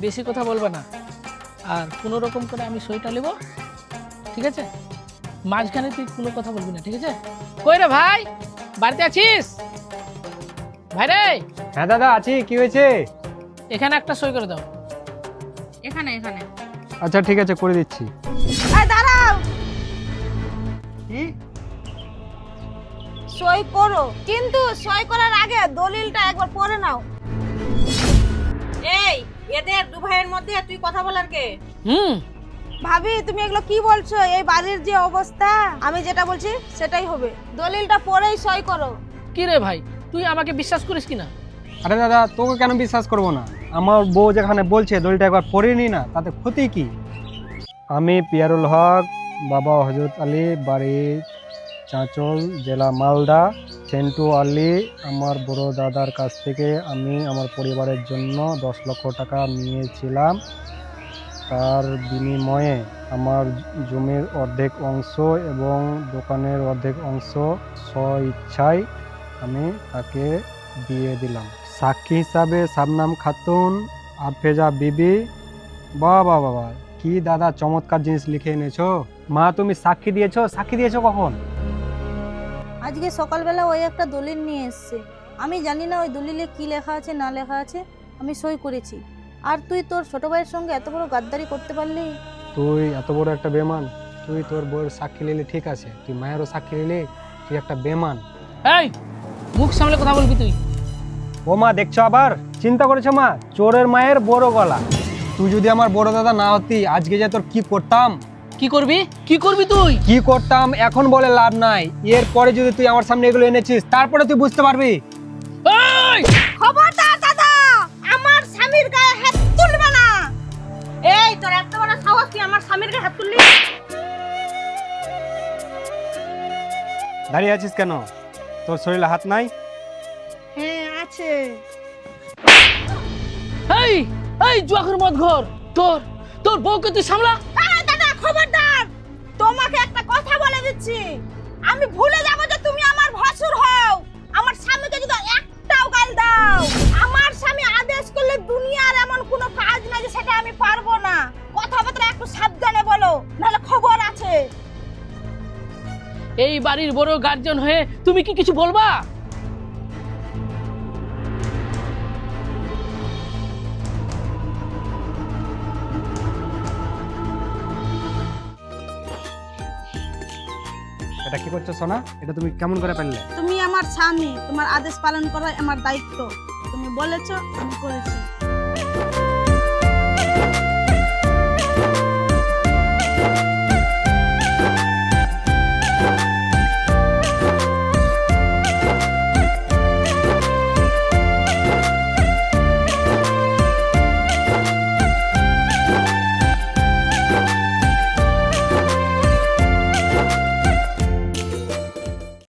বেশি কথা বলবে না, আর কোনো রকম করে আমি সইটা নেব, ঠিক আছে? মাঝখানে তুই কোনো কথা বলবি না, ঠিক আছে? কই রে ভাই, বাড়িতে আছিস? ভাই রে, হ্যাঁ দাদা আছি, কি হয়েছে? এখানে একটা সই করে দাও। এখানে এখানে। আচ্ছা ঠিক আছে, করে দিচ্ছি। এই দাঁড়াও, কি? সই করো, কিন্তু সই করার আগে দলিলটা একবার পড়ে নাও। এই এদের দু ভাইয়ের মধ্যে তুই কথা বলার কে? ভাবি তুমি এগুলো কি বলছো? এই বাড়ির যে অবস্থা, আমি যেটা বলছি সেটাই হবে। দলিলটা পড়েই সই করো। কি রে ভাই, তুই আমাকে বিশ্বাস করিস কিনা? আরে দাদা, তোকে কেন বিশ্বাস করবো না? আমার বউ যেখানে বলছে দলিলটা একবার পড়ে নি না, তাতে ক্ষতি কি? আমি পিয়ারুল হক, বাবা হজরত আলী, বাড়ি চাঁচল, জেলা মালদা। সেন্টু আলী আমার বড় দাদার কাছ থেকে আমি আমার পরিবারের জন্য 10 লক্ষ টাকা নিয়েছিলাম। তার বিনিময়ে আমার জমির অর্ধেক অংশ এবং দোকানের অর্ধেক অংশ স্বইচ্ছায় আমি তাকে দিয়ে দিলাম। সাক্ষী হিসাবে শাবনাম খাতুন, আফেজা বিবি। বাবা বাবা, কি দাদা চমৎকার জিনিস লিখে এনেছো। মা তুমি সাক্ষী দিয়েছো? সাক্ষী দিয়েছো কখন? আজকে সকালবেলা ওই একটা দলিল নিয়ে এসছে। আমি জানি না ওই দলিলে কি লেখা আছে না লেখা আছে, আমি সই করেছি। আর তুই তোর ছোট ভাইয়ের সঙ্গে এত বড় গাদ্দারি করতে পারলি? তুই এত বড় একটা বেমান। তুই তোর বউয়ের সাক্ষী নিলি ঠিক আছে, তুই মায়েরও সাক্ষী নিলি, তুই একটা বেমান। এই মুখ সামলে কথা বলবি তুই। ও মা, দেখছো আবার? চিন্তা করেছো মা? চোরের মায়ের বড় গলা। তুই যদি আমার বড় দাদা না হতি, আজকে যে তোর কি করতাম। কি করবি? কি করবি তুই? কি করতাম এখন বলে লাভ নাই। এরপরে যদি তুই আমার সামনে এগুলো এনেছিস, তারপরে তুই বুঝতে পারবি। এই খবরদার দাদা, আমার স্বামীর গায়ে হাত তুলবে না। এই তোর এত বড় সাহস, তুই আমার স্বামীর গায়ে হাত তুললি? দাঁড়িয়ে আছিস কেন? তোর শরীরে হাত নাই? হ্যাঁ আছে। এই এই জুয়াখোর মদ ঘর, তোর তোর বউকে তুই সামলা। এই দাদা খবরদার, তোমাকে একটা কথা বলে দিচ্ছি, আমি ভুলে যাব যে তুমি আমার ভাসুর হও। আমার স্বামীকে যদি একটাও গাল দাও, আমার স্বামী আদেশ করলে দুনিয়ার এমন কোনো কাজ নাই যে সেটা আমি পারবো না। কথাবার্তা একটু সাবধানে বলো, নাহলে খবর আছে। এই বাড়ির বড় গার্জিয়ান হয়ে তুমি কি কিছু বলবা? এটা কি করছো সোনা? এটা তুমি কেমন করে পারলে? তুমি আমার স্বামী, তোমার আদেশ পালন করা আমার দায়িত্ব। তুমি বলেছো, আমি করেছি।